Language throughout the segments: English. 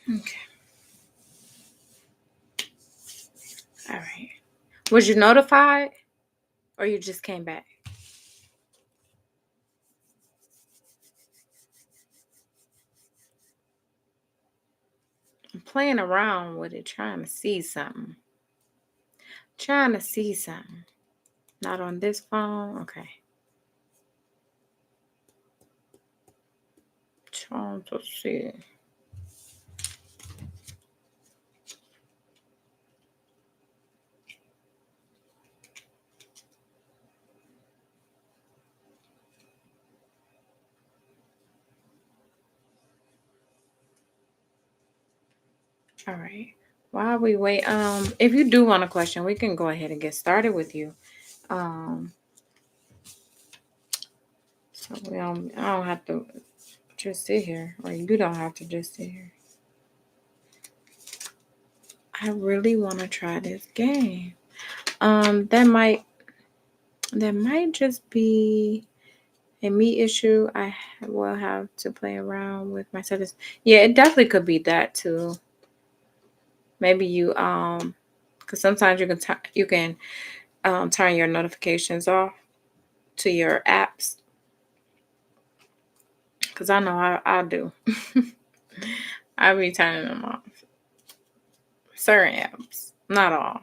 Okay. All right. Was you notified or you just came back? I'm playing around with it, trying to see something. Trying to see something. Not on this phone. Okay. Trying to see. All right. While we wait, if you do want a question, we can go ahead and get started with you. So I don't have to just sit here, or you don't have to just sit here. I really want to try this game. That might just be a me issue. I will have to play around with my settings. Yeah, it definitely could be that too. Maybe you because sometimes you can turn your notifications off to your apps. Because I know I do. I be turning them off. Certain apps, not all.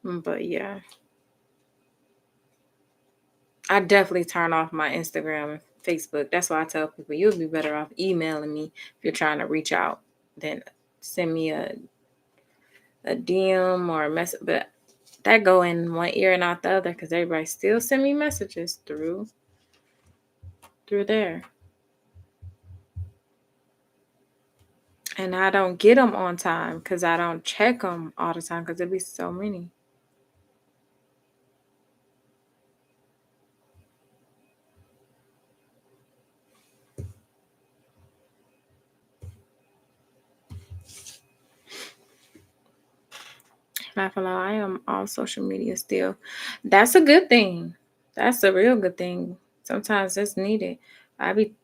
But yeah, I definitely turn off my Instagram and Facebook. That's why I tell people you'll be better off emailing me if you're trying to reach out than send me a DM or a message. But that go in one ear and out the other because everybody still send me messages through there. And I don't get them on time because I don't check them all the time because there be so many. Not gonna lie, I am on social media still. That's a good thing. That's a real good thing. Sometimes it's needed. I be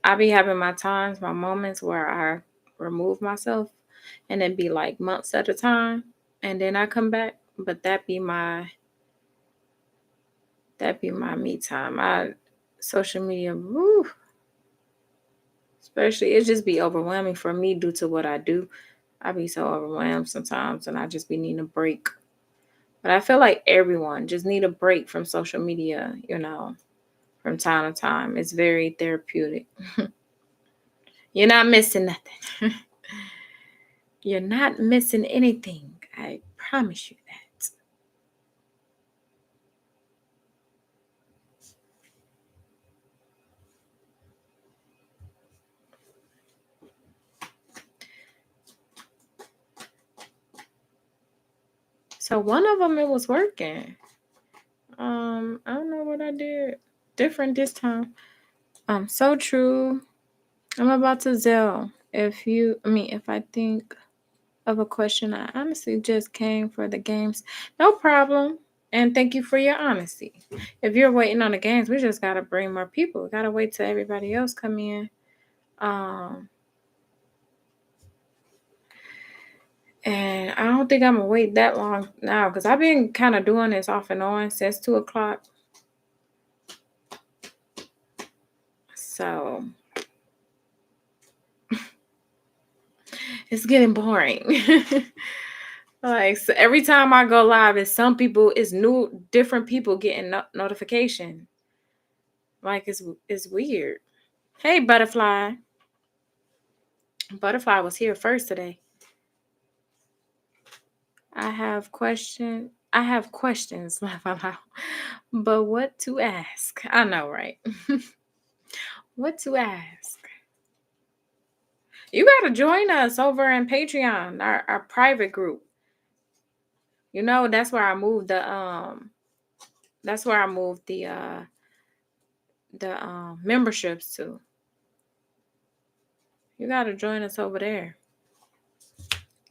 having my times, my moments where I remove myself and it be like months at a time and then I come back. But that be my me time. Social media, woo, especially it just be overwhelming for me due to what I do. I be so overwhelmed sometimes and I just be needing a break. But I feel like everyone just need a break from social media, from time to time. It's very therapeutic. You're not missing nothing. You're not missing anything. I promise you that. So one of them, it was working. I don't know what I did different this time. So true. I'm about to Zelle. If I think of a question, I honestly just came for the games. No problem. And thank you for your honesty. If you're waiting on the games, we just gotta bring more people. We gotta wait till everybody else come in. And I don't think I'm gonna wait that long now because I've been kind of doing this off and on since 2:00. So it's getting boring. Like so every time I go live, it's different people getting notification. Like it's weird. Hey, Butterfly. Butterfly was here first today. I have questions, laugh out loud. But what to ask? I know, right? What to ask? You gotta join us over in Patreon, our private group. That's where I moved the memberships to. You gotta join us over there.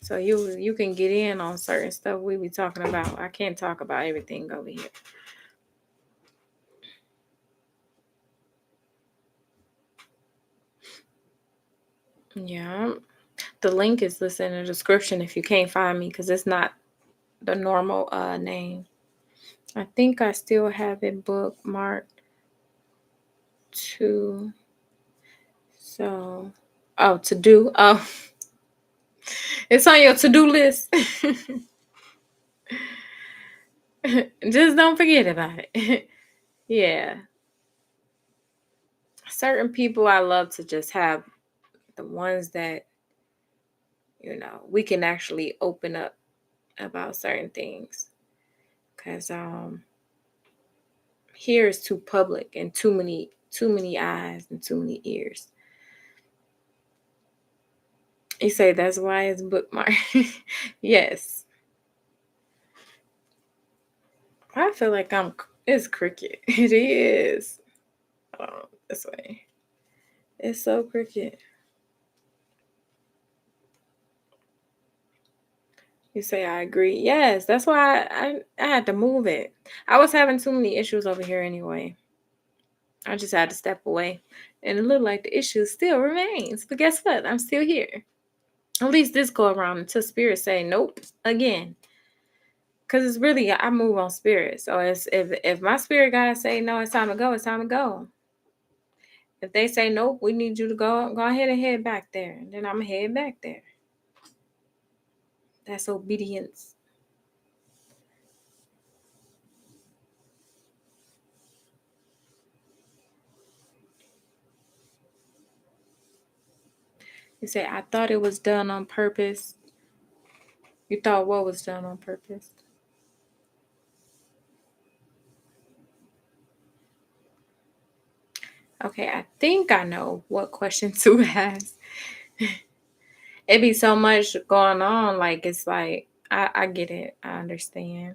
So you can get in on certain stuff we be talking about. I can't talk about everything over here. Yeah. The link is listed in the description if you can't find me, because it's not the normal name. I think I still have it bookmarked to. So, to do. Oh, it's on your to-do list. Just don't forget about it. Yeah. Certain people I love to just have the ones that, we can actually open up about certain things. Because here is too public and too many eyes and too many ears. You say that's why it's bookmarked. Yes. I feel like it's cricket. It is. Oh, this way. It's so cricket. You say I agree. Yes, that's why I had to move it. I was having too many issues over here anyway. I just had to step away. And it looked like the issue still remains. But guess what? I'm still here. At least this go around until spirit say nope again. Cause it's really I move on spirit. So it's if my spirit guys say no, it's time to go, it's time to go. If they say nope, we need you to go ahead and head back there. And then I'm gonna head back there. That's obedience. You say, I thought it was done on purpose. You thought what was done on purpose? Okay, I think I know what question 2 has. It be so much going on. Like, it's like, I get it. I understand.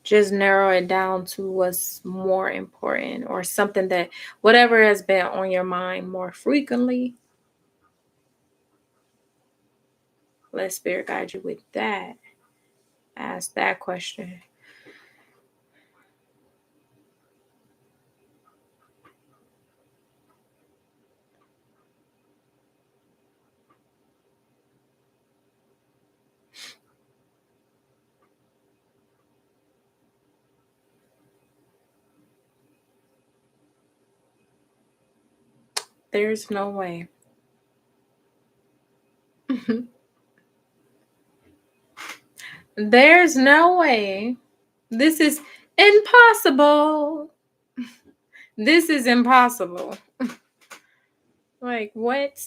Just narrow it down to what's more important or something that, whatever has been on your mind more frequently. Let spirit guide you with that. Ask that question. There's no way. There's no way. This is impossible. This is impossible. Like, what?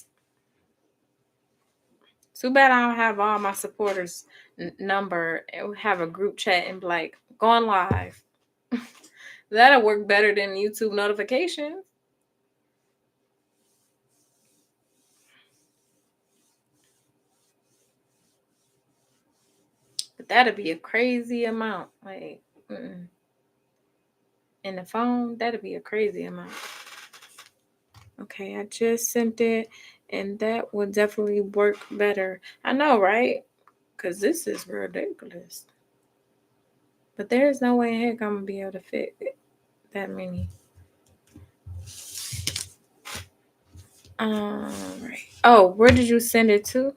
Too bad I don't have all my supporters' number and have a group chat and be like, going live. That'll work better than YouTube notifications. But that'd be a crazy amount. Like, in the phone, that'd be a crazy amount. Okay, I just sent it, and that would definitely work better. I know, right? Because this is ridiculous. But there's no way in heck I'm going to be able to fit that many. Right. Oh, where did you send it to?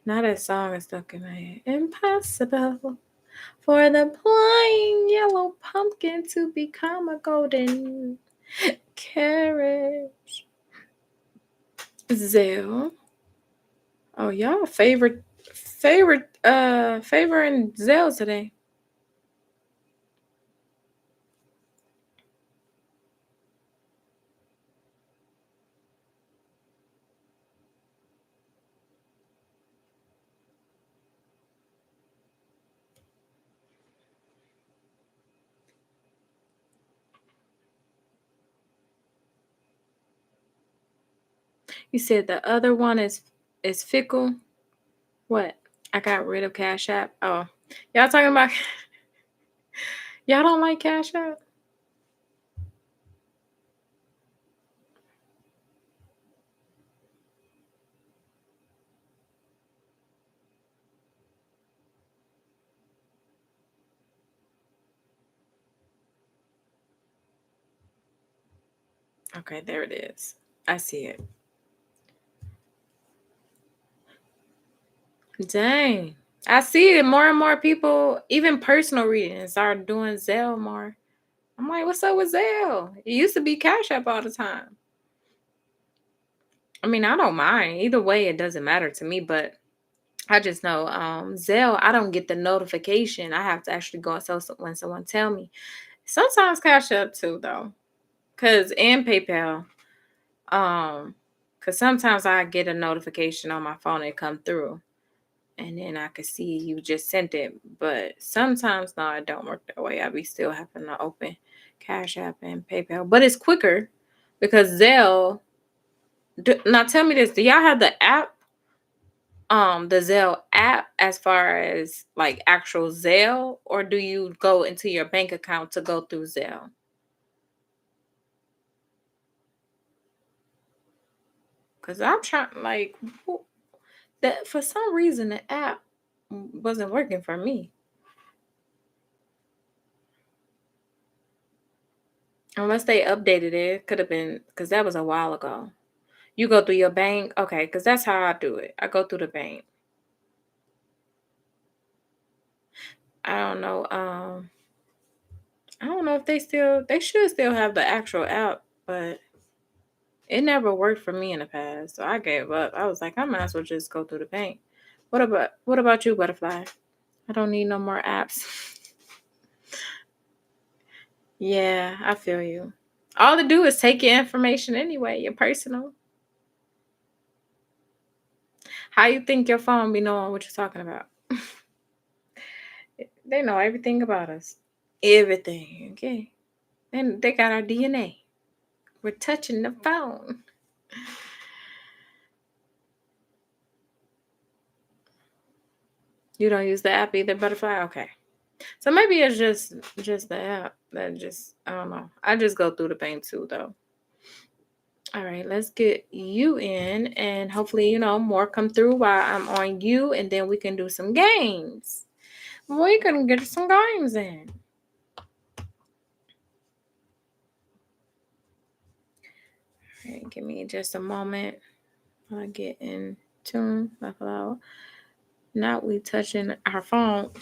Now that song is stuck in my head. Impossible for the plain yellow pumpkin to become a golden carriage. Zelle. Oh, y'all favoring Zelle today. You said the other one is fickle. What? I got rid of Cash App. Oh, y'all talking about y'all don't like Cash App? Okay, there it is. I see it. Dang. I see it. More and more people, even personal readings, are doing Zelle more. I'm like, what's up with Zelle? It used to be Cash App all the time. I mean, I don't mind. Either way, it doesn't matter to me, but I just know Zelle, I don't get the notification. I have to actually go and when someone tell me. Sometimes Cash App too, though. And PayPal. Because sometimes I get a notification on my phone and come through. And then I could see you just sent it. But sometimes, no, it don't work that way. I be still having to open Cash App and PayPal. But it's quicker because Zelle. Now tell me this: do y'all have the app? The Zelle app, as far as like actual Zelle, or do you go into your bank account to go through Zelle? Because I'm trying, like, that for some reason the app wasn't working for me. Unless they updated it, could have been because that was a while ago. You go through your bank, okay? Because that's how I do it. I go through the bank. I don't know. I don't know if they should still have the actual app, but it never worked for me in the past, so I gave up. I was like, I might as well just go through the bank. What about you, Butterfly? I don't need no more apps. Yeah, I feel you. All to do is take your information anyway, your personal. How you think your phone be knowing what you're talking about? They know everything about us. Everything, okay? And they got our DNA. We're touching the phone. You don't use the app either, Butterfly? Okay. So maybe it's just the app that just, I don't know. I just go through the bank too though. All right, let's get you in and hopefully, more come through while I'm on you, and then we can do some games. We can get some games in. All right, give me just a moment. I'll get in tune. Now we touching our phone.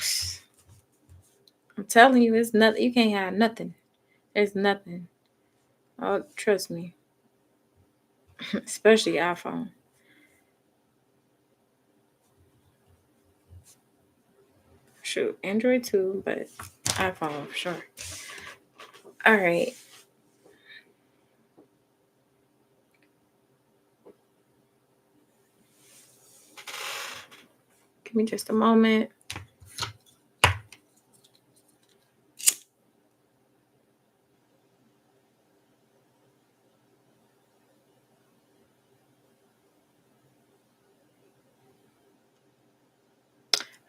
I'm telling you, it's nothing. You can't have nothing. There's nothing. Oh, trust me. Especially iPhone. Shoot, Android too, but iPhone for sure. All right. Give me just a moment.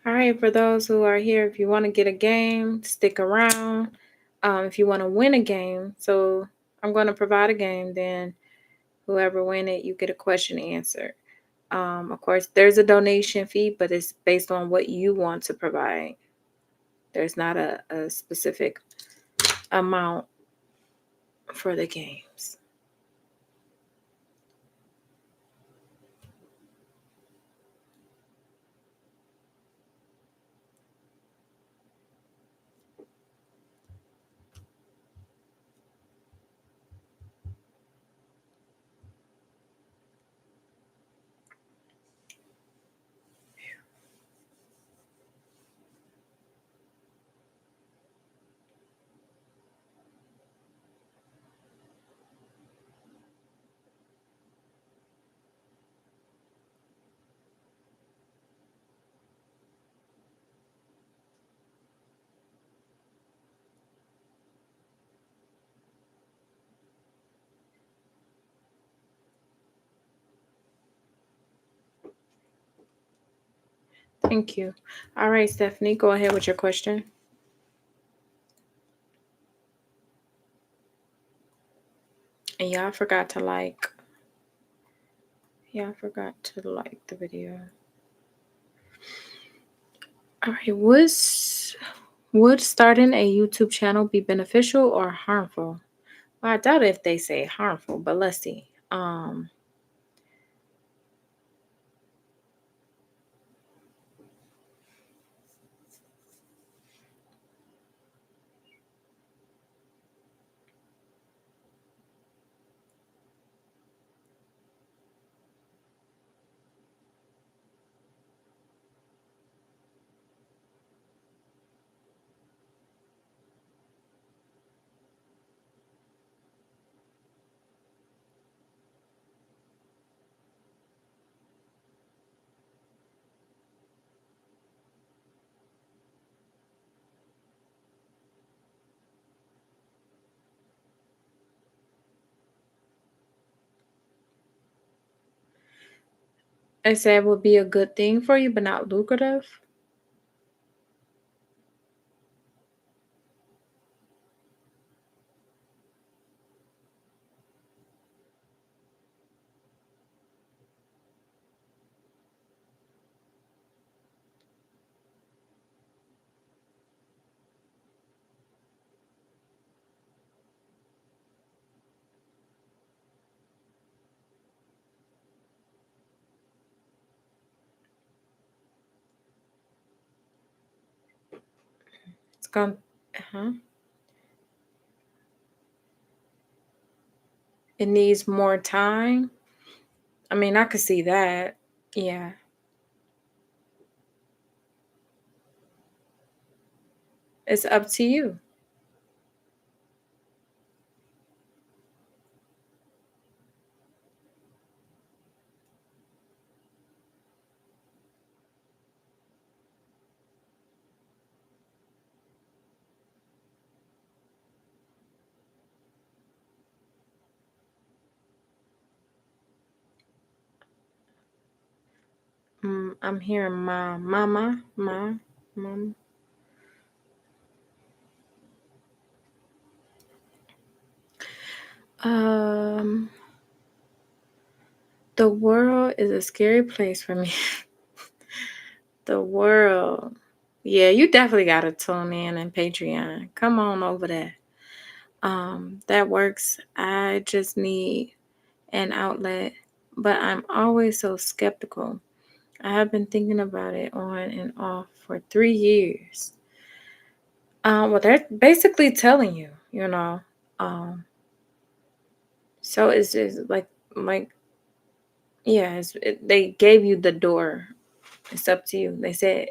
All right, for those who are here, if you want to get a game, stick around. If you want to win a game, so I'm going to provide a game, then whoever win it, you get a question answered. Of course, there's a donation fee, but it's based on what you want to provide. There's not a specific amount for the games. Thank you. All right, Stephanie, go ahead with your question. And y'all forgot to like the video. All right, would starting a YouTube channel be beneficial or harmful? Well, I doubt if they say harmful, but let's see. It said it would be a good thing for you, but not lucrative. It's going. Uh-huh. It needs more time. I mean, I could see that. Yeah. It's up to you. I'm hearing mom. Um, the world is a scary place for me. The world. Yeah, you definitely got to tune in and Patreon. Come on over there. That works. I just need an outlet, but I'm always so skeptical. I have been thinking about it on and off for 3 years. Well, they're basically telling you, Um, so it's just like, yeah, they gave you the door. It's up to you. They said,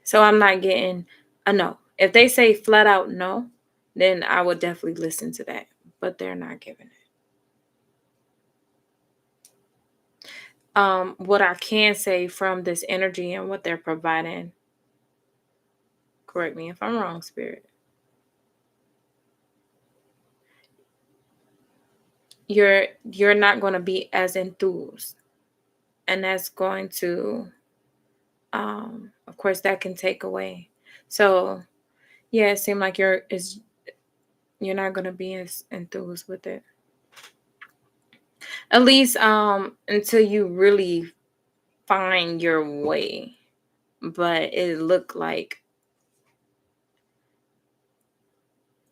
so I'm not getting a no. If they say flat out no, then I would definitely listen to that. But they're not giving it. What I can say from this energy and what they're providing, correct me if I'm wrong, spirit. You're not going to be as enthused, and that's going to, of course, that can take away. So yeah, it seemed like you're not going to be as enthused with it, at least until you really find your way. But it looked like,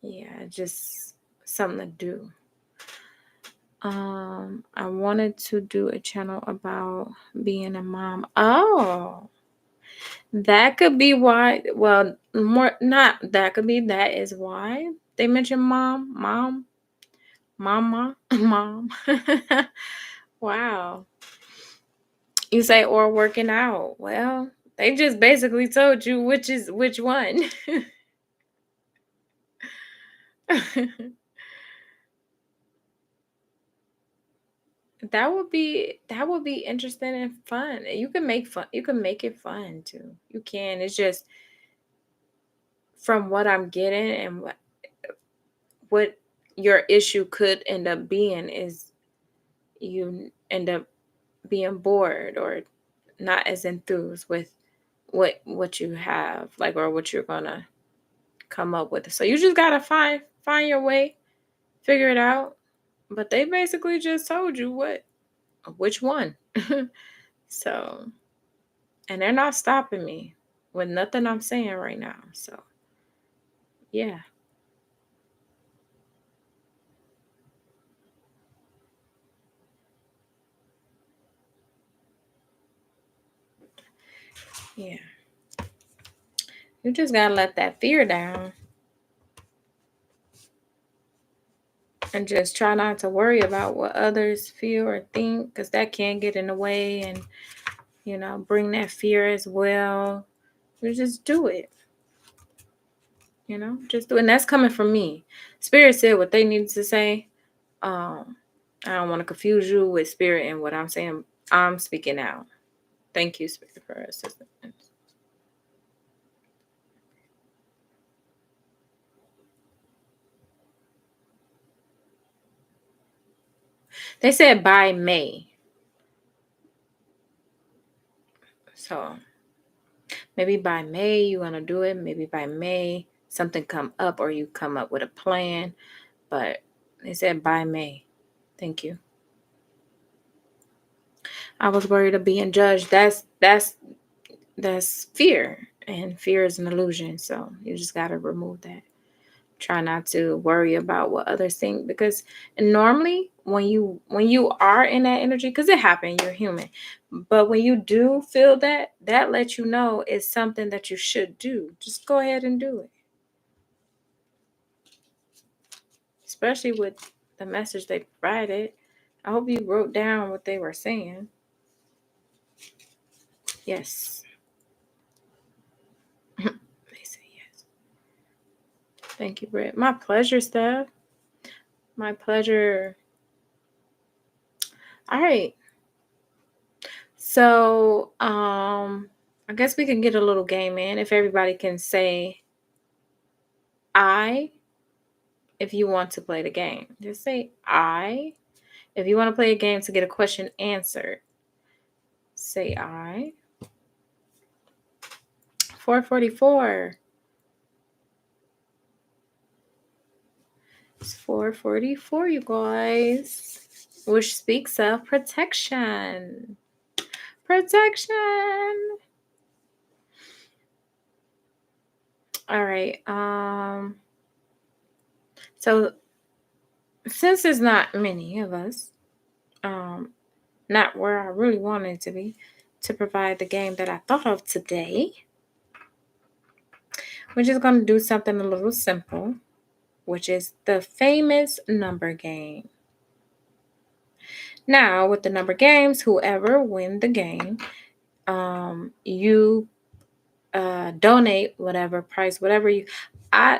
yeah, just something to do. I wanted to do a channel about being a mom. Oh, that could be why. Well, more not that could be that is why they mentioned mama, mom. Wow. You say or working out. Well, they just basically told you which one. That would be interesting and fun. You can make it fun too. You can. It's just from what I'm getting and what your issue could end up being is you end up being bored or not as enthused with what you have, like, or what you're gonna come up with. So you just gotta find your way, figure it out. But they basically just told you which one. So, and they're not stopping me with nothing I'm saying right now. So yeah. Yeah. You just gotta let that fear down. And just try not to worry about what others feel or think, because that can get in the way and, bring that fear as well. You just do it. Just do it. And that's coming from me. Spirit said what they needed to say. I don't want to confuse you with Spirit and what I'm saying. I'm speaking out. Thank you, Spirit, for assistance. They said by May. So maybe by May you want to do it. Maybe by May something come up or you come up with a plan. But they said by May. Thank you. I was worried of being judged. That's fear. And fear is an illusion. So you just gotta remove that. Try not to worry about what others think, because normally when you are in that energy, because it happened, you're human, but when you do feel that lets you know it's something that you should do. Just go ahead and do it, especially with the message they provided. I hope you wrote down what they were saying. Yes. They say yes. Thank you, Britt. My pleasure, Steph. My pleasure. All right. So, I guess we can get a little game in. If everybody can say I, if you want to play the game. Just say I. If you want to play a game to get a question answered, say I. 444. It's 444, you guys. Which speaks of protection. Protection. All right. So since there's not many of us, not where I really wanted it to be, to provide the game that I thought of today, we're just going to do something a little simple, which is the famous number game. Now, with the number games, whoever win the game, you donate whatever price, whatever you.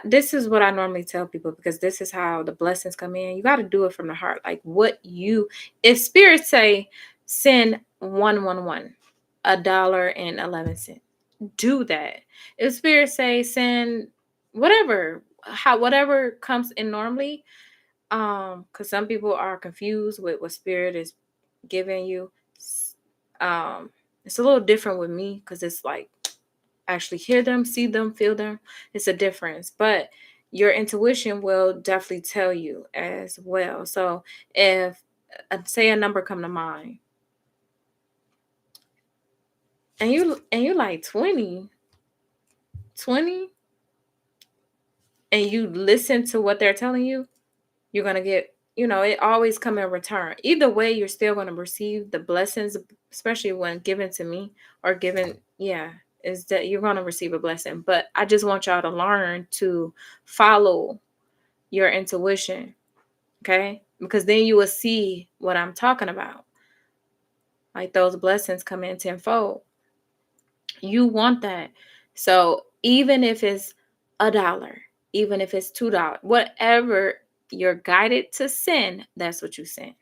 This is what I normally tell people, because this is how the blessings come in. You got to do it from the heart, like what you. If spirits say send 111, $1.11, do that. If spirits say send whatever, whatever comes in normally, because some people are confused with what spirit is giving you. It's a little different with me, because it's like actually hear them, see them, feel them. It's a difference, but your intuition will definitely tell you as well. So if say a number come to mind, and you like 20, and you listen to what they're telling you, you're going to get, it always come in return. Either way, you're still going to receive the blessings, especially when given to me or given, is that you're going to receive a blessing. But I just want y'all to learn to follow your intuition, okay? Because then you will see what I'm talking about. Like those blessings come in tenfold. You want that. So even if it's $1, even if it's $2, whatever you're guided to send, that's what you send.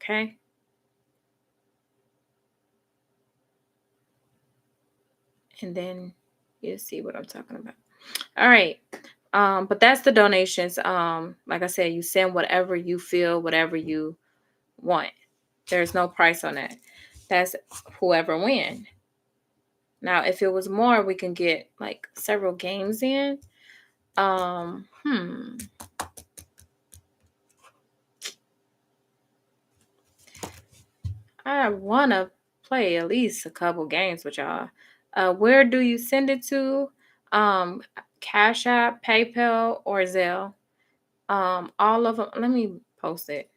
Okay? And then you see what I'm talking about. All right. But that's the donations. Like I said, you send whatever you feel, whatever you want. There's no price on that. That's whoever wins. Now, if it was more, we can get like several games in. I want to play at least a couple games with y'all. Where do you send it to? Cash App, PayPal, or Zelle? All of them. Let me post it.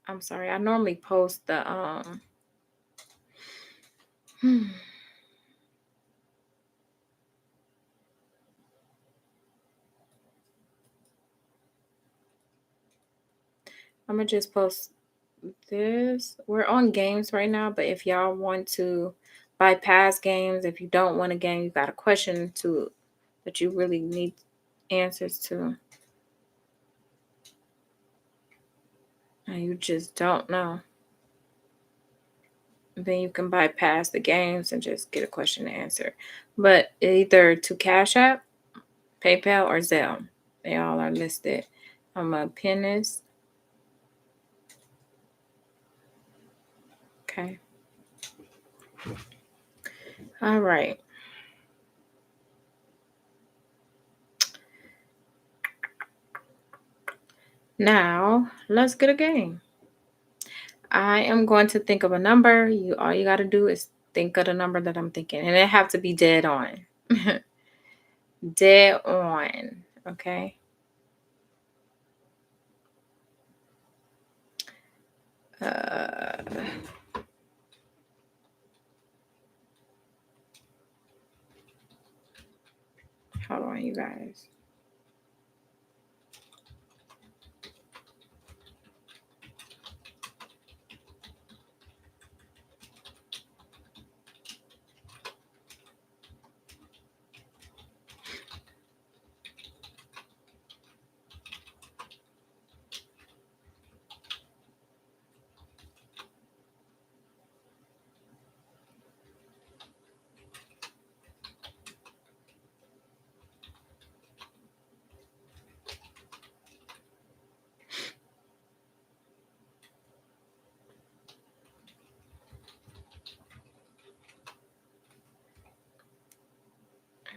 I'm sorry. I normally post the I'm gonna just post this. We're on games right now, but if y'all want to bypass games, if you don't want a game, you got a question to that you really need answers to, and you just don't know, then you can bypass the games and just get a question to answer. But either to Cash App, PayPal, or Zelle, they all are listed. I'm gonna pin this. Okay. All right. Now let's get a game. I am going to think of a number. All you got to do is think of the number that I'm thinking, and it have to be dead on. Dead on. Okay. Hold on, you guys.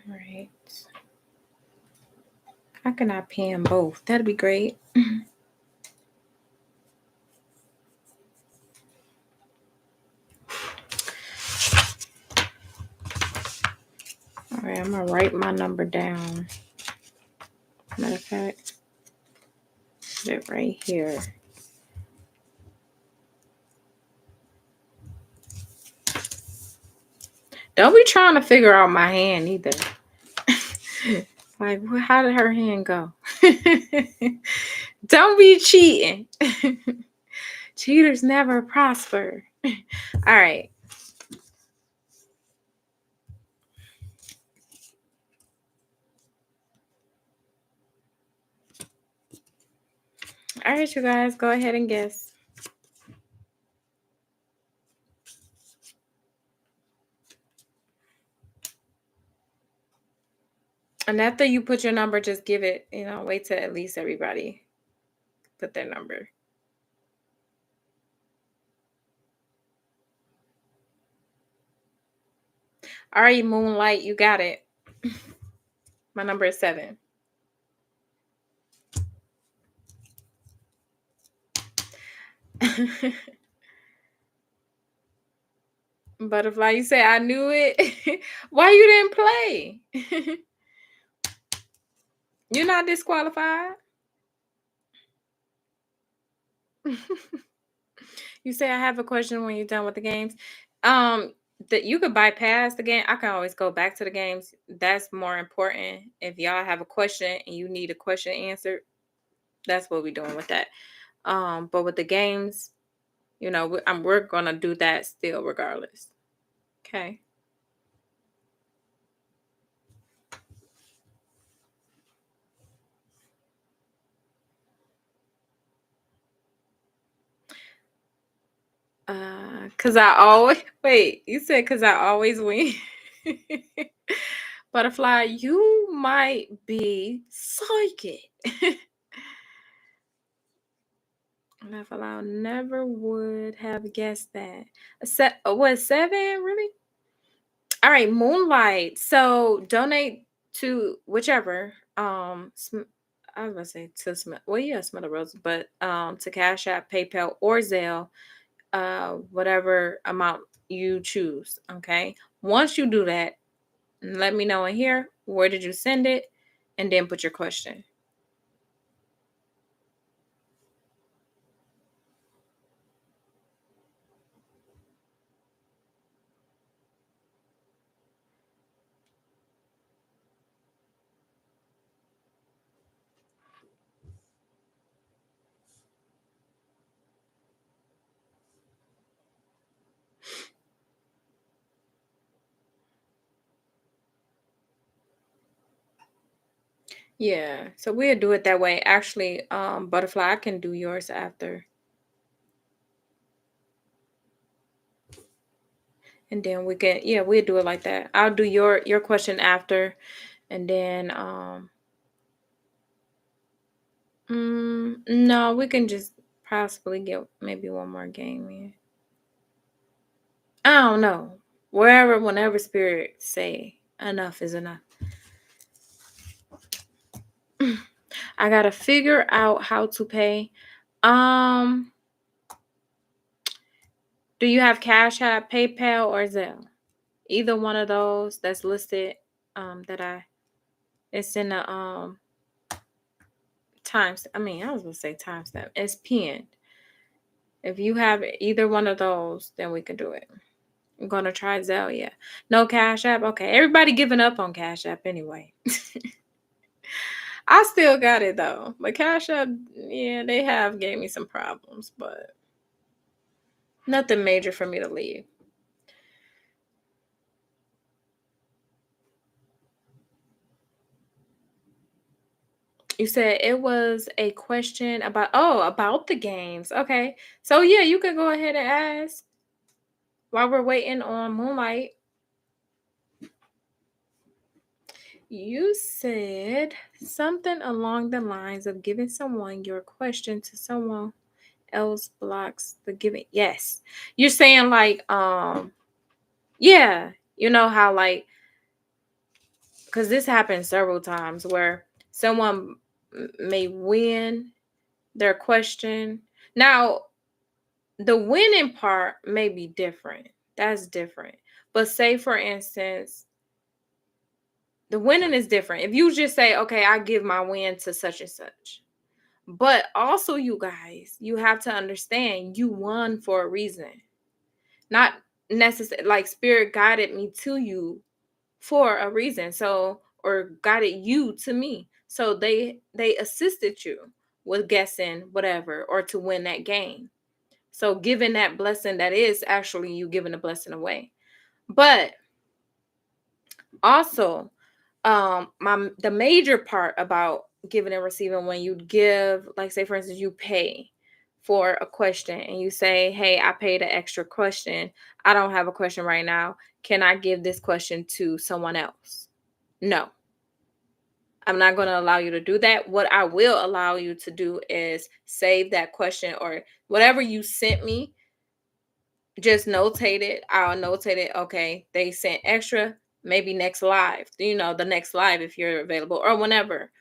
All right. How can I pin both? That'd be great. All right, I'm gonna write my number down. Matter of fact, put it right here. Don't be trying to figure out my hand either. Like, how did her hand go? Don't be cheating. Cheaters never prosper. All right. All right, you guys, go ahead and guess. And after you put your number, just give it, wait till at least everybody put their number. All right, Moonlight, you got it. My number is 7. Butterfly, you say I knew it. Why you didn't play? You're not disqualified. You say I have a question when you're done with the games. That you could bypass the game. I can always go back to the games. That's more important. If y'all have a question and you need a question answered, that's what we're doing with that. But with the games, we're gonna do that still regardless. Okay. Cause I always wait. You said cause I always win. Butterfly, you might be psychic. Laugh aloud. Never would have guessed that. What 7? Really? All right, Moonlight. So donate to whichever. I was gonna say to smell. Well, yeah, smell the roses, but to Cash App, PayPal, or Zelle, whatever amount you choose. Okay. Once you do that, let me know in here where did you send it, and then put your question. Yeah. So we'll do it that way. Actually, Butterfly, I can do yours after. And then we can, yeah, we'll do it like that. I'll do your question after, and then no, we can just possibly get maybe one more game in. I don't know. Whenever spirit say enough is enough. I gotta figure out how to pay. Um, do you have Cash App, PayPal, or Zelle? Either one of those that's listed. That I it's in the times. I mean, I was gonna say timestamp. It's pinned. If you have either one of those, then we can do it. I'm gonna try Zelle. Yeah. No Cash App. Okay. Everybody giving up on Cash App anyway. I still got it though. But Cash App, yeah, they have gave me some problems, but nothing major for me to leave. You said it was a question about the games. Okay. So yeah, you can go ahead and ask while we're waiting on Moonlight. You said something along the lines of giving someone your question to someone else blocks the giving. Yes. You're saying like yeah, you know how like cuz this happened several times where someone may win their question. Now, the winning part may be different. That's different. But say for instance, the winning is different. If you just say, "Okay, I give my win to such and such." But also, you guys, you have to understand you won for a reason. Not necessarily like spirit guided me to you for a reason. So, or guided you to me. So they assisted you with guessing whatever or to win that game. So giving that blessing, that is actually you giving a blessing away. But also, the major part about giving and receiving, when you give, like say for instance, you pay for a question and you say, hey, I paid an extra question. I don't have a question right now. Can I give this question to someone else? No, I'm not going to allow you to do that. What I will allow you to do is save that question or whatever you sent me. Just notate it. I'll notate it. Okay, they sent extra. Maybe next live, the next live if you're available or whenever,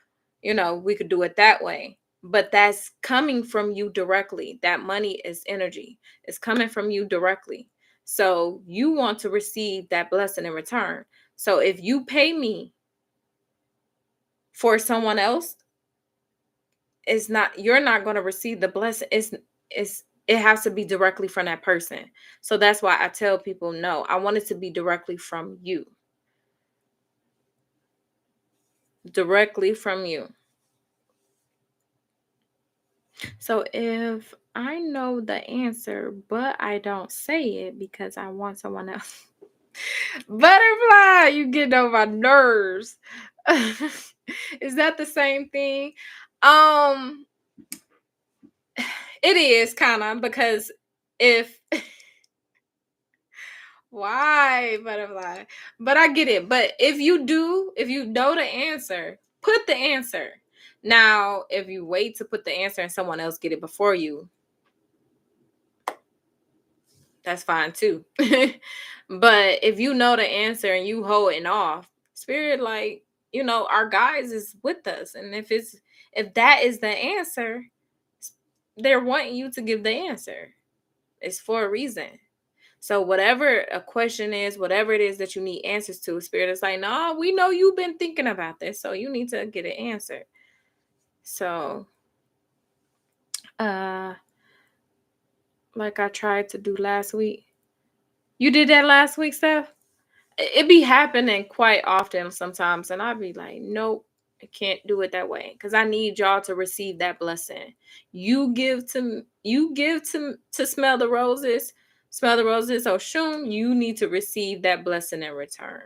we could do it that way. But that's coming from you directly. That money is energy. It's coming from you directly. So you want to receive that blessing in return. So if you pay me for someone else, you're not going to receive the blessing. It has to be directly from that person. So that's why I tell people, no, I want it to be directly from you. Directly from you. So if I know the answer, but I don't say it because I want someone else. Butterfly, you getting on my nerves. Is that the same thing? Um, it is kind of because if why butterfly? But I get it. But if you know the answer, put the answer. Now, if you wait to put the answer and someone else get it before you, that's fine too. But if you know the answer and you holding off, spirit, like, our guides is with us. And if that is the answer, they're wanting you to give the answer. It's for a reason. So whatever a question is, whatever it is that you need answers to, spirit is like, no, we know you've been thinking about this, so you need to get an answer. So, like I tried to do last week. You did that last week, Steph? It be happening quite often sometimes, and I'd be like, nope, I can't do it that way because I need y'all to receive that blessing. You give to smell the roses. Smell the roses, Oshun, you need to receive that blessing in return.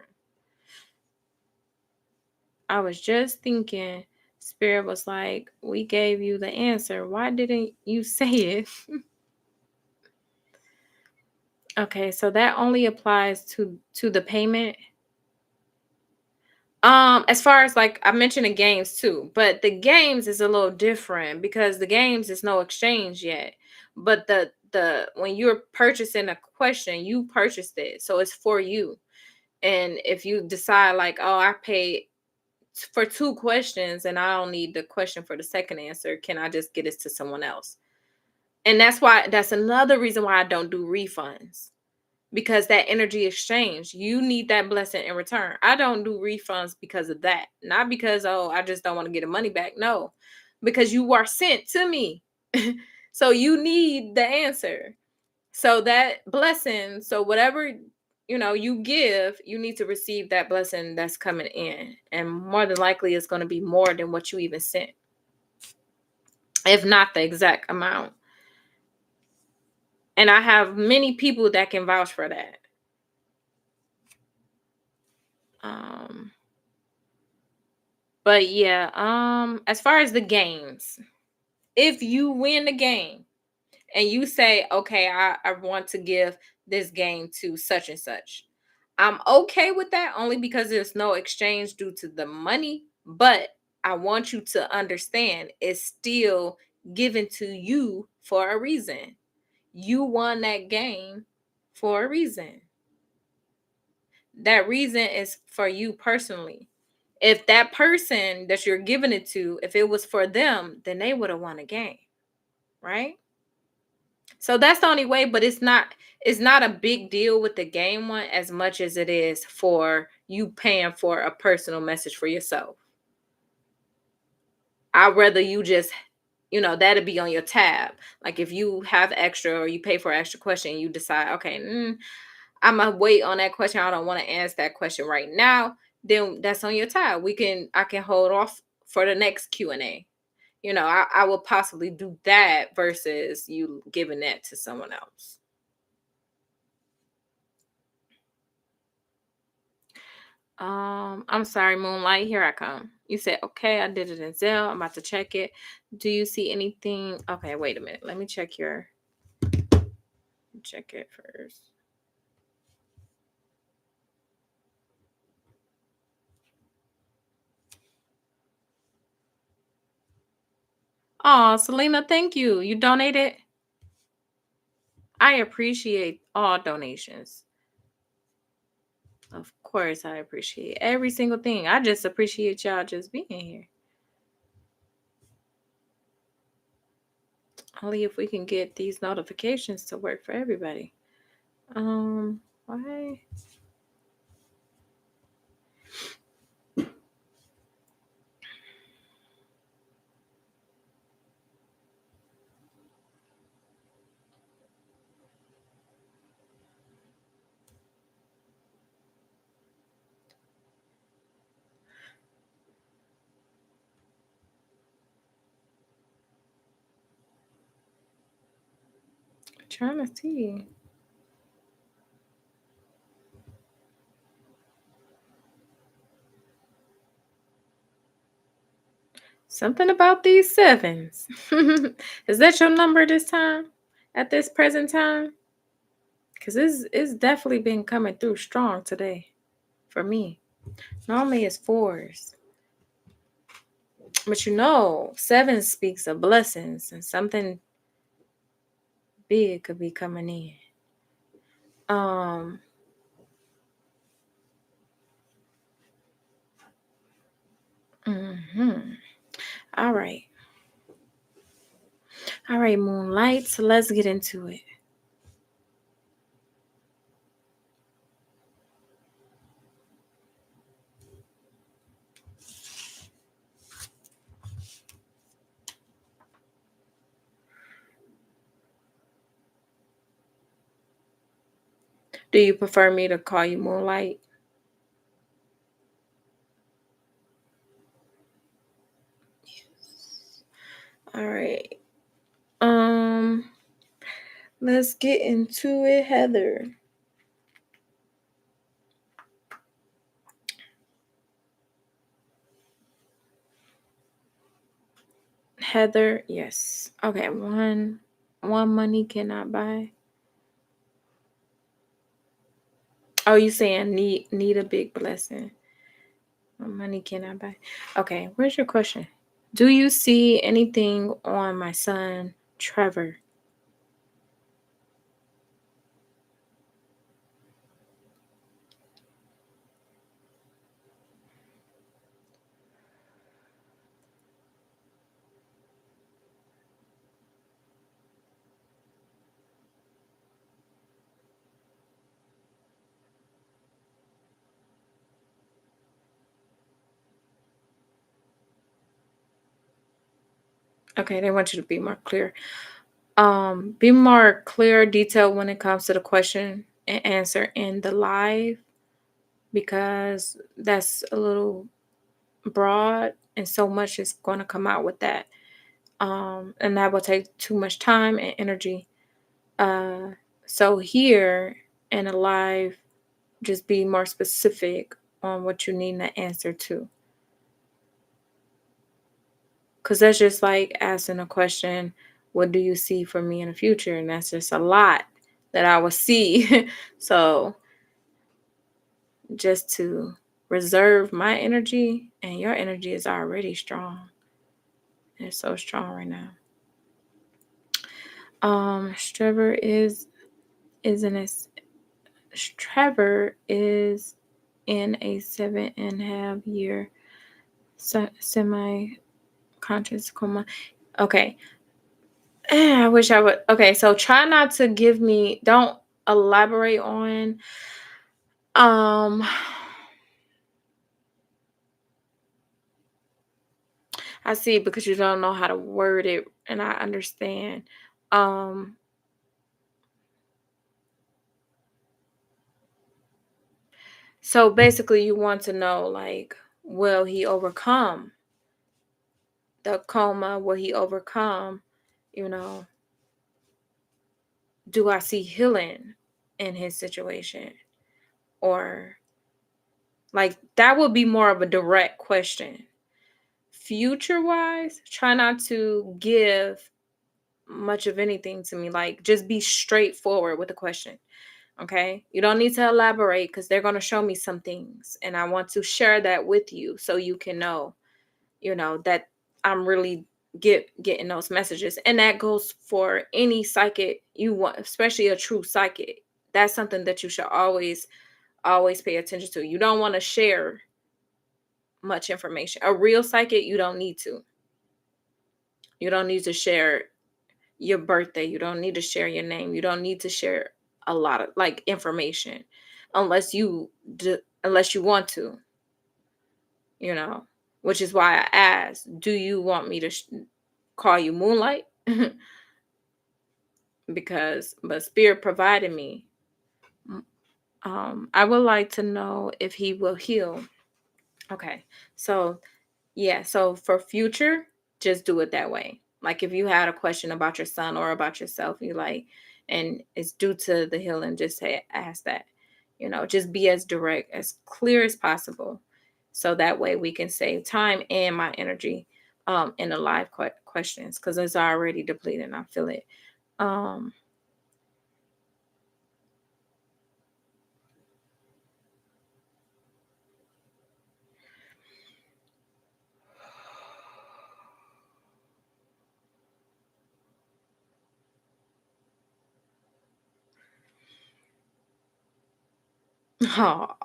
I was just thinking, Spirit was like, we gave you the answer. Why didn't you say it? Okay, so that only applies to the payment. As far as like I mentioned the games too, but the games is a little different because the games is no exchange yet. But the when you're purchasing a question, you purchased it, so it's for you. And if you decide like, oh, I paid for 2 questions and I don't need the question for the second answer, can I just get it to someone else? And that's another reason why I don't do refunds, because that energy exchange, you need that blessing in return. I don't do refunds because of that. Not because, oh, I just don't want to get the money back. No, because you are sent to me. So you need the answer. So that blessing, so whatever you give, you need to receive that blessing that's coming in. And more than likely it's going to be more than what you even sent, if not the exact amount. And I have many people that can vouch for that. Um But yeah, as far as the games, if you win the game and you say, okay, I want to give this game to such and such, I'm okay with that only because there's no exchange due to the money. But I want you to understand it's still given to you for a reason. You won that game for a reason. That reason is for you personally. If that person that you're giving it to, if it was for them, then they would have won a game, right? So that's the only way, but it's not a big deal with the game one as much as it is for you paying for a personal message for yourself. I'd rather you just, that'll be on your tab. Like if you have extra or you pay for an extra question, you decide, okay, I'm gonna wait on that question. I don't want to answer that question right now. Then that's on your tab. I can hold off for the next Q&A. I will possibly do that versus you giving that to someone else. I'm sorry, Moonlight. Here I come. You said, okay, I did it in Zelle. I'm about to check it. Do you see anything? Okay, wait a minute. Let me check it first. Oh, Selena, thank you. You donated? I appreciate all donations. Of course, I appreciate every single thing. I just appreciate y'all just being here. Only if we can get these notifications to work for everybody. Why? I'm trying to see. Something about these sevens. Is that your number this time? At this present time? Because it's definitely been coming through strong today for me. Normally it's fours. But seven speaks of blessings and something big could be coming in. All right. All right, Moonlight. So let's get into it. Do you prefer me to call you Moonlight? Yes. All right. Let's get into it, Heather. Heather, yes. Okay, one money cannot buy. Oh, you saying need a big blessing. One money cannot buy. Okay, where's your question? Do you see anything on my son, Trevor? Okay, they want you to be more clear. Be more clear, detailed when it comes to the question and answer in the live, because that's a little broad and so much is going to come out with that. And that will take too much time and energy. So here in a live, just be more specific on what you need the answer to. Because that's just like asking a question, what do you see for me in the future? And that's just a lot that I will see. So just to reserve my energy, and your energy is already strong. It's so strong right now. Trevor is in a Trevor is in a 7.5 year semi-conscious coma. Okay. I wish I would. Okay, so try not to give me. Don't elaborate on. I see, because you don't know how to word it, and I understand. So basically, you want to know, like, will he overcome the coma? Will he overcome? You know, do I see healing in his situation? Or, like, that would be more of a direct question. Future wise, try not to give much of anything to me. Like, just be straightforward with the question. Okay, you don't need to elaborate, because they're going to show me some things, and I want to share that with you so you can know, that I'm really getting those messages. And that goes for any psychic you want, especially a true psychic. That's something that you should always pay attention to. You don't want to share much information. A real psychic, you don't need to. You don't need to share your birthday. You don't need to share your name. You don't need to share a lot of, like, information, unless you want to, which is why I asked, do you want me to call you Moonlight? But Spirit provided me. I would like to know if he will heal. Okay, so yeah, so for future, just do it that way. Like, if you had a question about your son or about yourself, you like, and it's due to the healing, just ask that. Just be as direct, as clear as possible, so that way we can save time and my energy in the live questions, because it's already depleted. I feel it. Oh,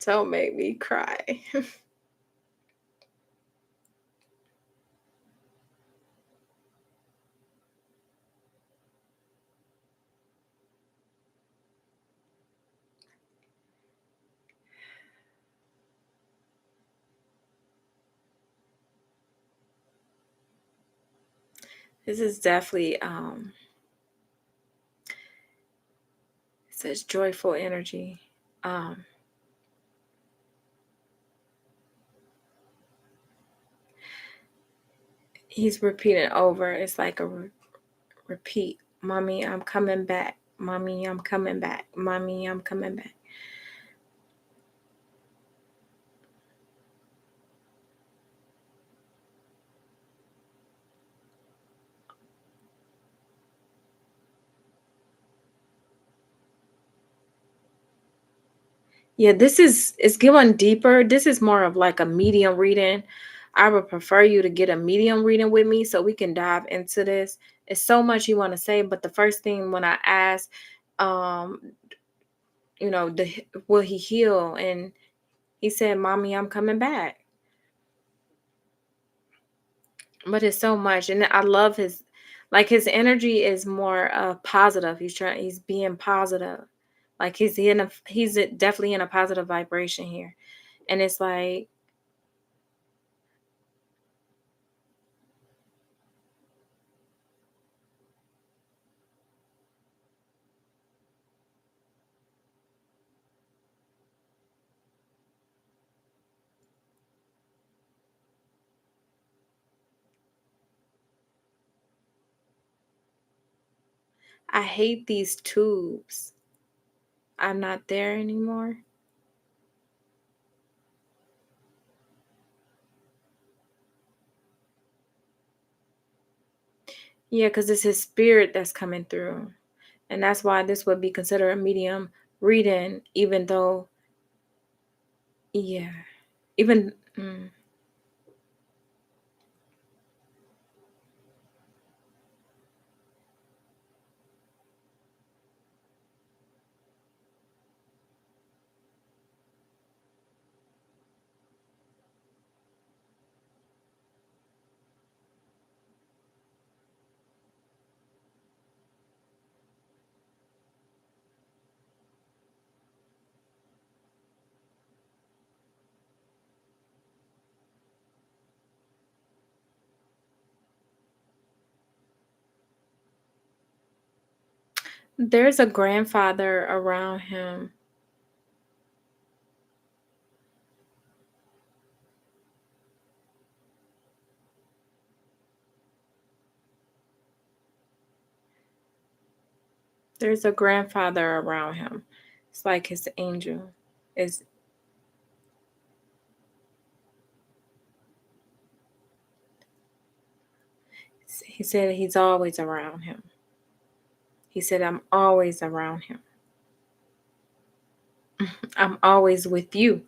don't make me cry. This is definitely it says joyful energy. He's repeating over. It's like a repeat. Mommy, I'm coming back. Mommy, I'm coming back. Mommy, I'm coming back. Yeah, it's going deeper. This is more of like a medium reading. I would prefer you to get a medium reading with me so we can dive into this. It's so much you want to say, but the first thing when I ask, um, will he heal? And he said, "Mommy, I'm coming back." But it's so much, and I love his energy is more positive. He's being positive, like he's definitely in a positive vibration here, and it's like I hate these tubes. I'm not there anymore. Yeah, because it's his spirit that's coming through, and that's why this would be considered a medium reading, even though, yeah, even. There's a grandfather around him. There's a grandfather around him. It's like his angel is. He said he's always around him. He said, "I'm always around him. I'm always with you."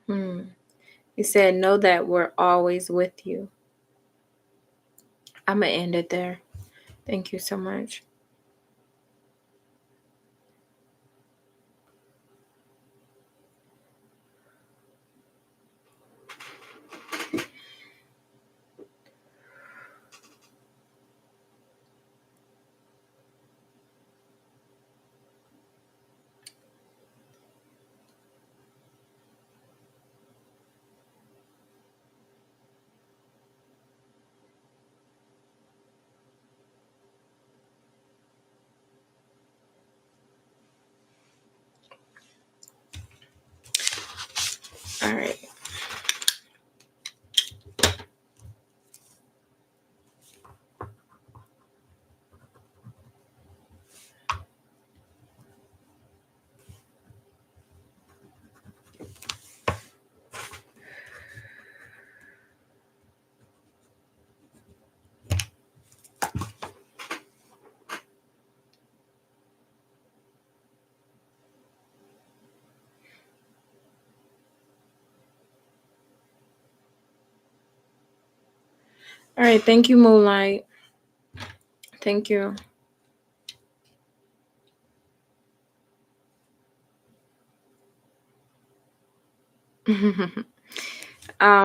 Hmm. He said, "Know that we're always with you." I'm going to end it there. Thank you so much. All right. All right. Thank you, Moonlight. Thank you.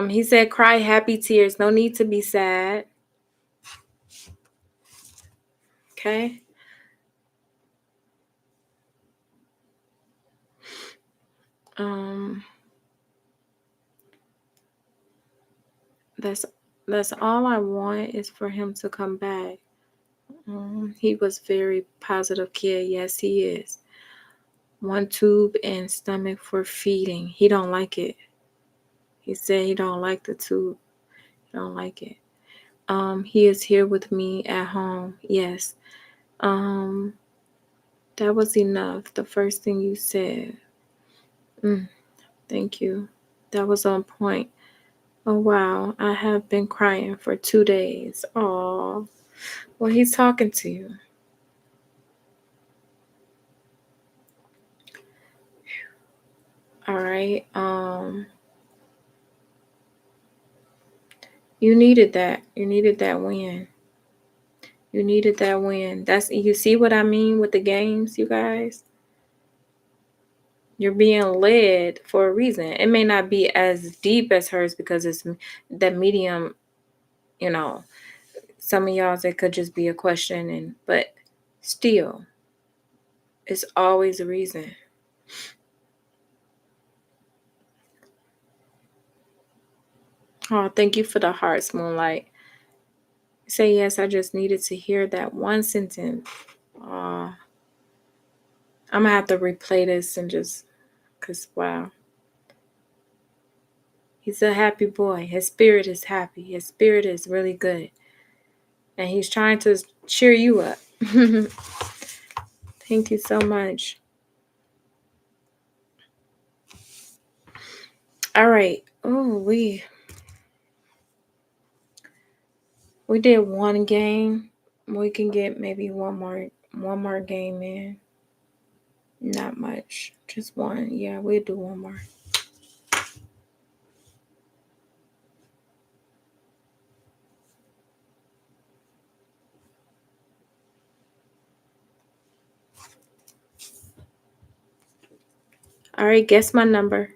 He said, "Cry happy tears. No need to be sad." Okay. Um, that's that's all I want is for him to come back. He was very positive kid. Yes, he is. One tube and stomach for feeding. He don't like it. He said he don't like the tube. He don't like it. He is here with me at home. Yes. That was enough. The first thing you said. Thank you. That was on point. Oh, wow. I have been crying for 2 days. Oh, well, he's talking to you. All right. You needed that. You needed that win. You needed that win. You see what I mean with the games, you guys? You're being led for a reason. It may not be as deep as hers because it's that medium, you know. Some of y'all's it could just be a question, but still, it's always a reason. Oh, thank you for the hearts, Moonlight. Say yes, I just needed to hear that one sentence. I'm gonna have to replay this and cause wow. He's a happy boy. His spirit is happy. His spirit is really good. And he's trying to cheer you up. Thank you so much. All right. Oh, we did one game. We can get maybe one more game in. Not much. Just one. Yeah, we'll do one more. All right, guess my number.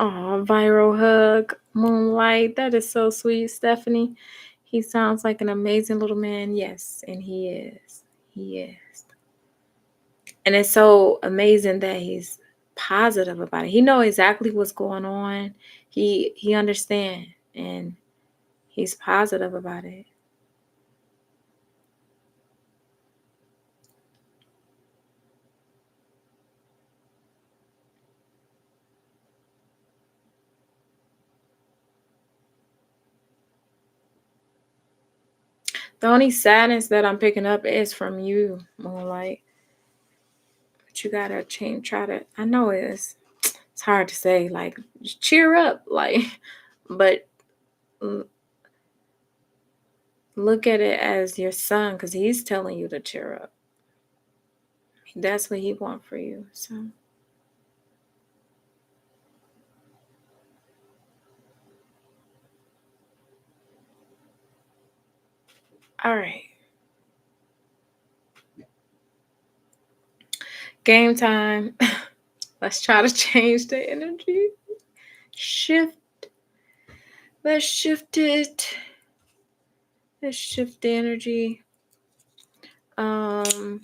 Oh, viral hug, Moonlight. That is so sweet, Stephanie. He sounds like an amazing little man. Yes, and he is. He is. And it's so amazing that he's positive about it. He knows exactly what's going on. He understands, and he's positive about it. The only sadness that I'm picking up is from you, Moonlight. But you gotta change. I know it's hard to say. Like, cheer up, like, but look at it as your son, because he's telling you to cheer up. That's what he wants for you. So, all right. Game time. Let's try to change the energy. Shift. Let's shift it. Let's shift the energy. I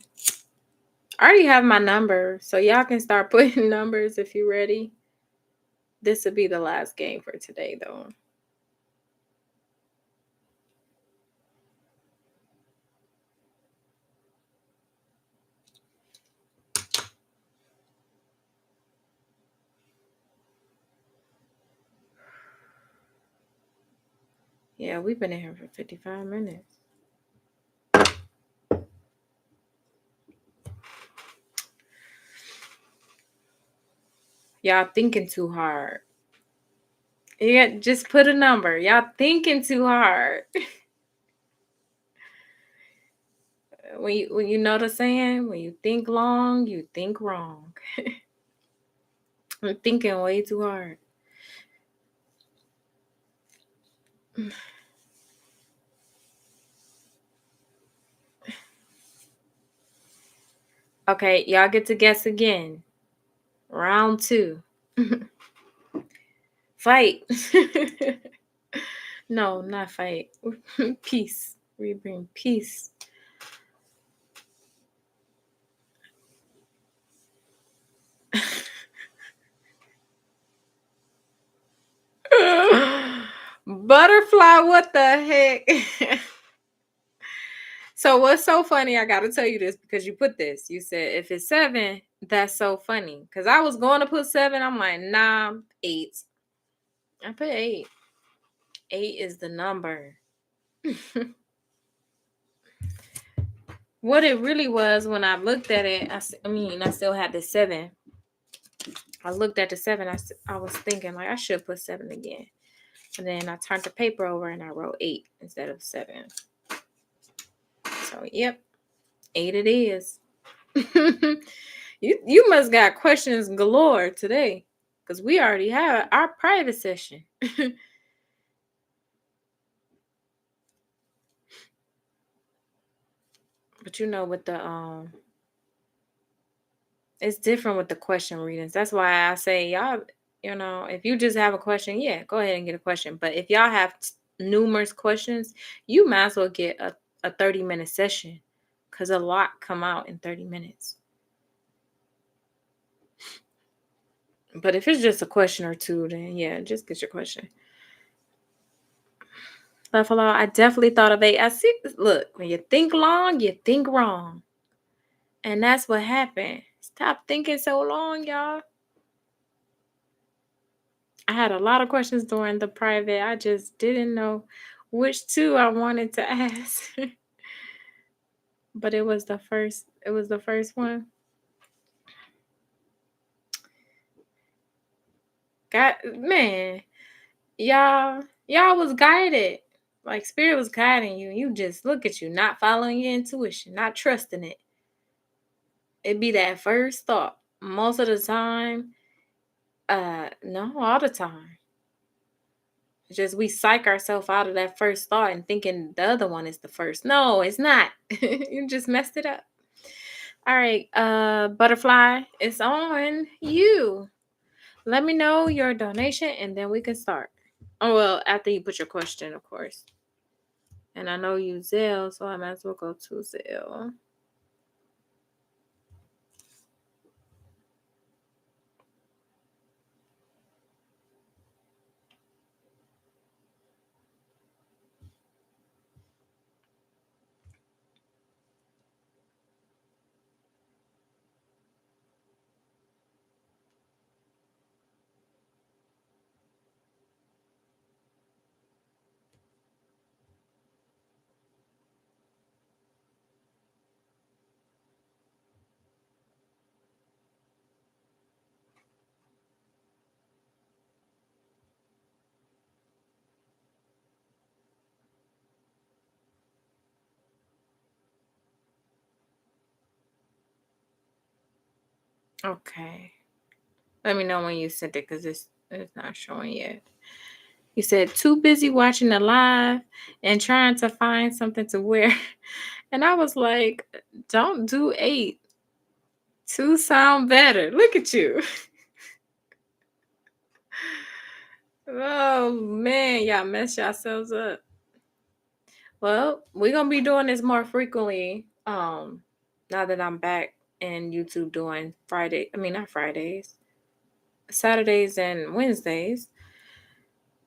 already have my number, so y'all can start putting numbers if you're ready. This will be the last game for today, though. Yeah, we've been in here for 55 minutes. Y'all thinking too hard. Yeah, just put a number. Y'all thinking too hard. When you know the saying, when you think long, you think wrong. I'm thinking way too hard. Okay, y'all get to guess again. Round 2. Fight. No, not fight. Peace. We bring peace. Butterfly, what the heck? So what's so funny, I gotta tell you this because you put this. You said if it's 7, That's so funny. Because I was going to put 7. I'm like, nah, 8. I put 8. 8 is the number. What it really was when I looked at it, I still had the 7. I looked at the 7. I was thinking, like, I should put 7 again. And then I turned the paper over and I wrote 8 instead of 7. So, yep, 8 it is. You must got questions galore today, because we already have our private session. But with the it's different with the question readings. That's why I say y'all, if you just have a question, yeah, go ahead and get a question. But if y'all have numerous questions, you might as well get a 30-minute session, because a lot come out in 30 minutes. But if it's just a question or two, then yeah, just get your question. Buffalo, I definitely thought of 8. I see. Look, when you think long, you think wrong. And that's what happened. Stop thinking so long, y'all. I had a lot of questions during the private. I just didn't know which two I wanted to ask. But it was the first one. Man, y'all was guided. Like, spirit was guiding you. You just look at you, not following your intuition, not trusting it. It'd be that first thought. Most of the time, no, all the time. It's just we psych ourselves out of that first thought and thinking the other one is the first. No, it's not. You just messed it up. All right, Butterfly, it's on you. Let me know your donation and then we can start. Oh, well, after you put your question, of course. And I know you Zelle, so I might as well go to Zelle. Okay. Let me know when you sent it, because it's not showing yet. You said, too busy watching the live and trying to find something to wear. And I was like, don't do 8. 2 sound better. Look at you. Oh, man. Y'all mess yourselves up. Well, we're going to be doing this more frequently. Now that I'm back in YouTube doing not Fridays, Saturdays and Wednesdays.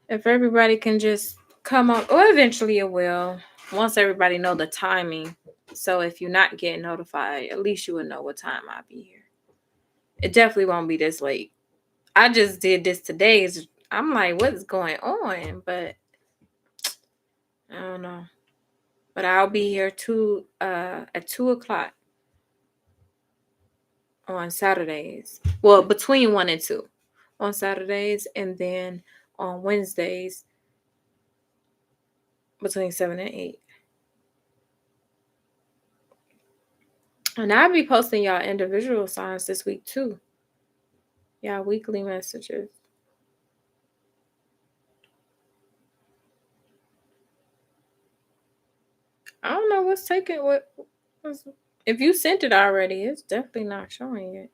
If everybody can just come up, or eventually it will, once everybody know the timing. So if you're not getting notified, at least you will know what time I'll be here. It definitely won't be this late. I just did this today. I'm like, what's going on? But I don't know. But I'll be here at 2:00 on Saturdays. Well, between 1 and 2 on Saturdays, and then on Wednesdays between 7 and 8. And I'll be posting y'all individual signs this week too. Y'all weekly messages. I don't know what's taking if you sent it already, it's definitely not showing it.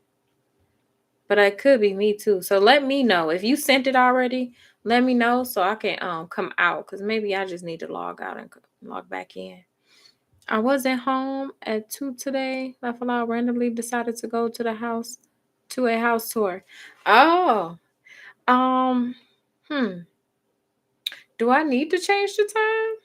But it could be me too. So let me know. If you sent it already, let me know so I can come out, because maybe I just need to log out and log back in. I wasn't home at 2 today. Left alone, randomly decided to go to a house tour. Oh. Do I need to change the time?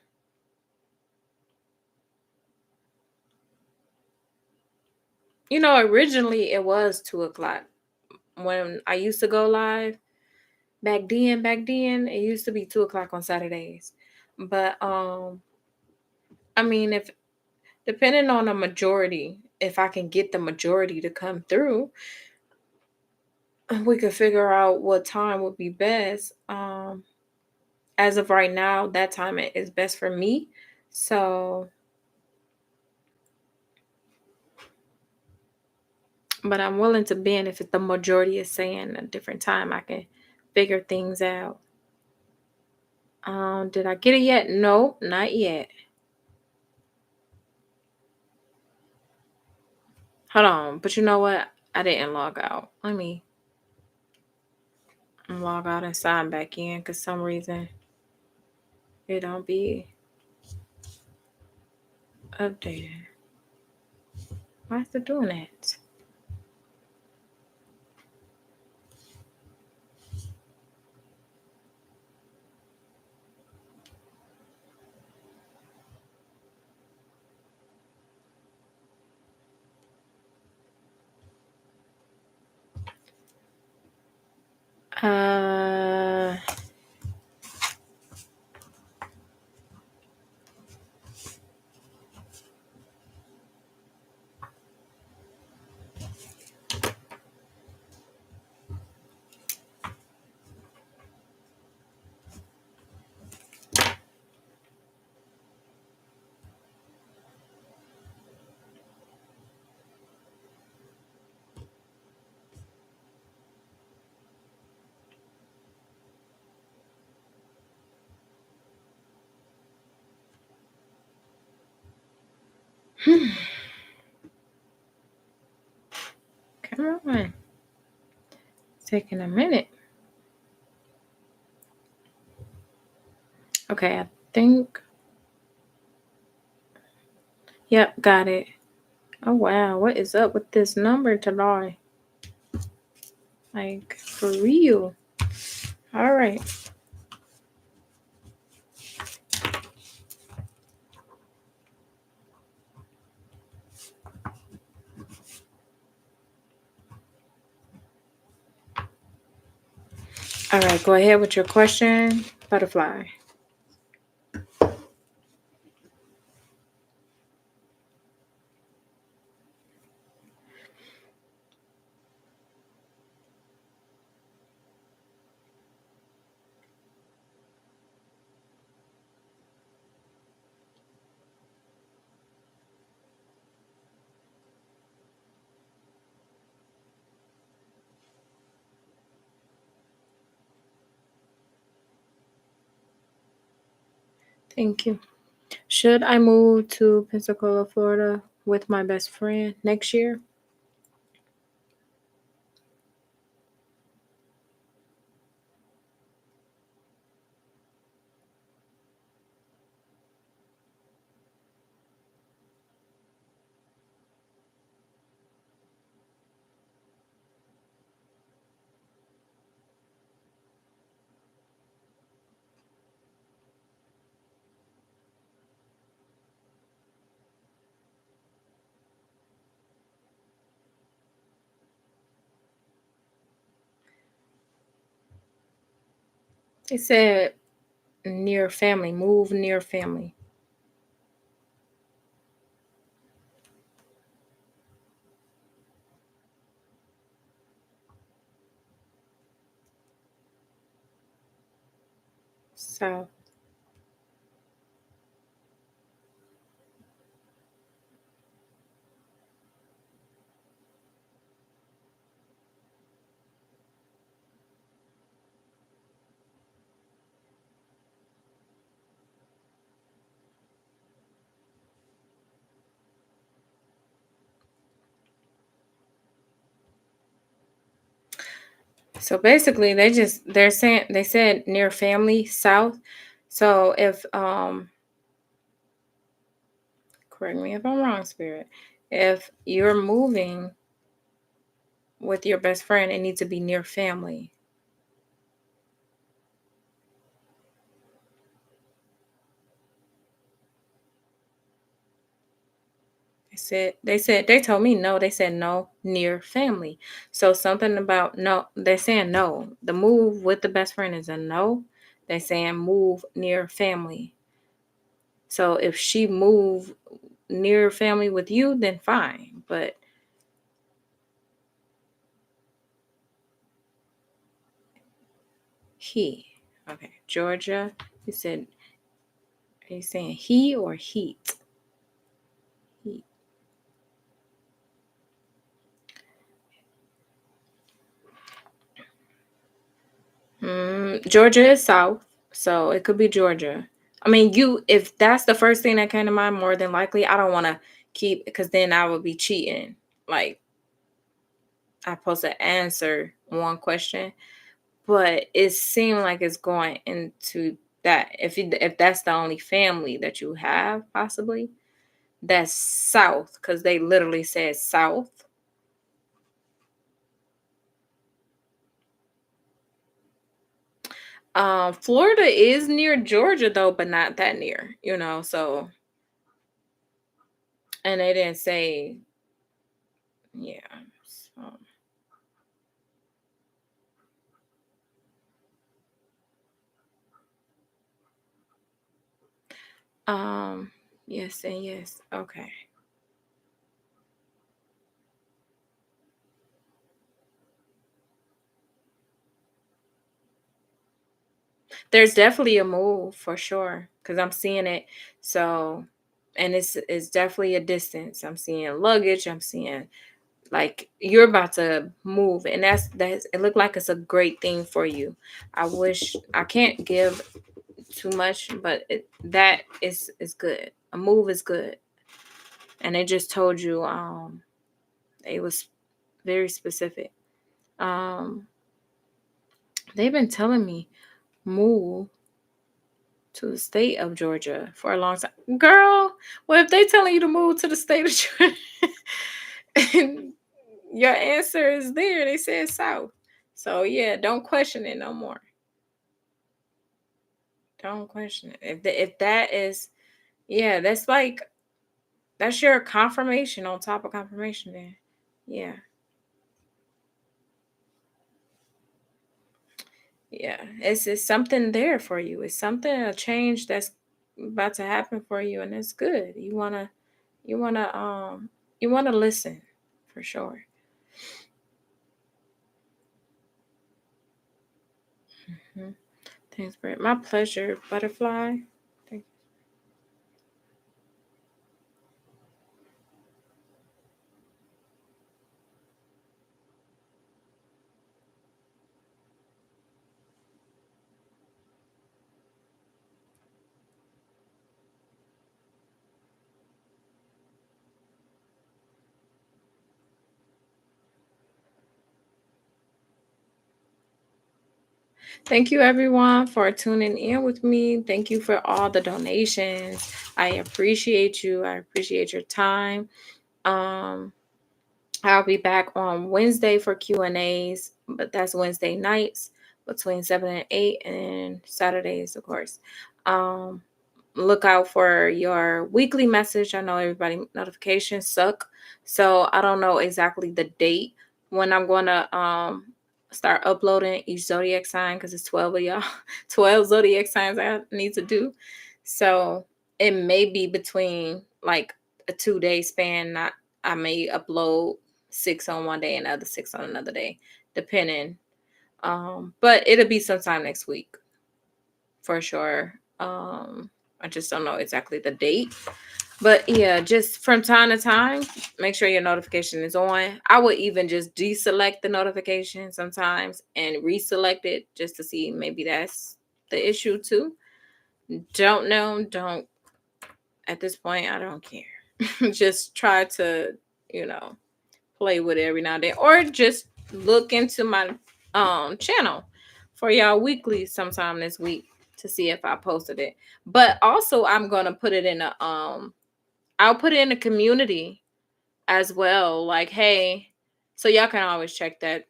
Originally it was 2 o'clock when I used to go live. Back then, it used to be 2 o'clock on Saturdays. But I mean, if depending on the majority, if I can get the majority to come through, we could figure out what time would be best. As of right now, that time is best for me. So, but I'm willing to bend if the majority is saying a different time. I can figure things out. Did I get it yet? No, not yet. Hold on, but you know what? I didn't log out. Let me log out and sign back in because some reason it don't be updated. Why is it doing that? Uh, come on. It's taking a minute. Okay, I think. Yep, got it. Oh wow, what is up with this number today? Like for real. All right. All right, go ahead with your question, butterfly. Thank you. Should I move to Pensacola, Florida with my best friend next year? They said near family, move near family. So basically they said near family south. So if correct me if I'm wrong, spirit. If you're moving with your best friend, it needs to be near family. They told me no. They said no near family. So something about no. They're saying no. The move with the best friend is a no. They're saying move near family. So if she move near family with you, then fine. But he, okay, Georgia. You said, are you saying he or heat? Heat. Georgia is south, so it could be Georgia. I mean, if that's the first thing that came to mind, more than likely, I don't want to keep because then I would be cheating. Like I'm supposed to answer one question, but it seemed like it's going into that. If that's the only family that you have, possibly that's south because they literally said south. Florida is near Georgia though, but not that near, so and they didn't say, yeah. So, um, yes and yes. Okay. There's definitely a move for sure because I'm seeing it. So, and it's definitely a distance. I'm seeing luggage. I'm seeing like you're about to move, and that's it. Looked like it's a great thing for you. I wish I can't give too much, but that is good. A move is good, and they just told you it was very specific. Um, they've been telling me move to the state of Georgia for a long time. Girl, well, if they telling you to move to the state of Georgia, and your answer is there, they said south. So yeah, don't question it no more. Don't question it. If that is, yeah, that's your confirmation on top of confirmation. Then, yeah, yeah, it's something there for you. It's something a change that's about to happen for you, and it's good. You wanna you wanna listen for sure. Mhm. Thanks, Brett. My pleasure, butterfly. Thank Thank you, everyone, for tuning in with me. Thank you for all the donations. I appreciate you. I appreciate your time. Um, I'll be back on Wednesday for Q&As, but that's Wednesday nights between 7 and 8, and Saturdays, of course. Um, look out for your weekly message. I know everybody notifications suck, so I don't know exactly the date when I'm going to start uploading each zodiac sign because it's 12 of y'all, 12 zodiac signs I need to do. So it may be between like a 2-day span. Not I may upload 6 on one day and the other 6 on another day, depending. But it'll be sometime next week for sure. I just don't know exactly the date. But yeah, just from time to time, make sure your notification is on. I would even just deselect the notification sometimes and reselect it just to see maybe that's the issue too. Don't know. Don't At this point, I don't care. Just try to, you know, play with it every now and then, or just look into my channel for y'all weekly sometime this week to see if I posted it. But also I'm gonna put it in a I'll put it in the community as well. Like, hey, so y'all can always check that,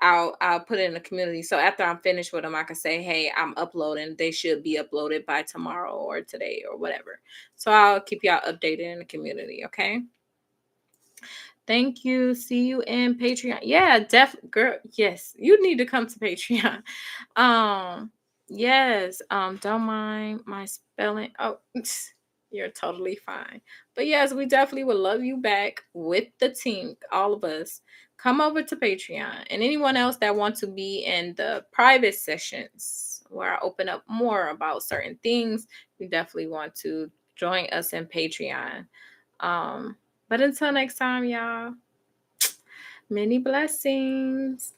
I'll put it in the community. So after I'm finished with them, I can say, hey, I'm uploading. They should be uploaded by tomorrow or today or whatever. So I'll keep y'all updated in the community. Okay. Thank you. See you in Patreon. Yeah, girl. Yes, you need to come to Patreon. Um, yes. Don't mind my spelling. Oh, you're totally fine. But yes, we definitely would love you back with the team, all of us. Come over to Patreon. And anyone else that wants to be in the private sessions where I open up more about certain things, you definitely want to join us in Patreon. But until next time, y'all, many blessings.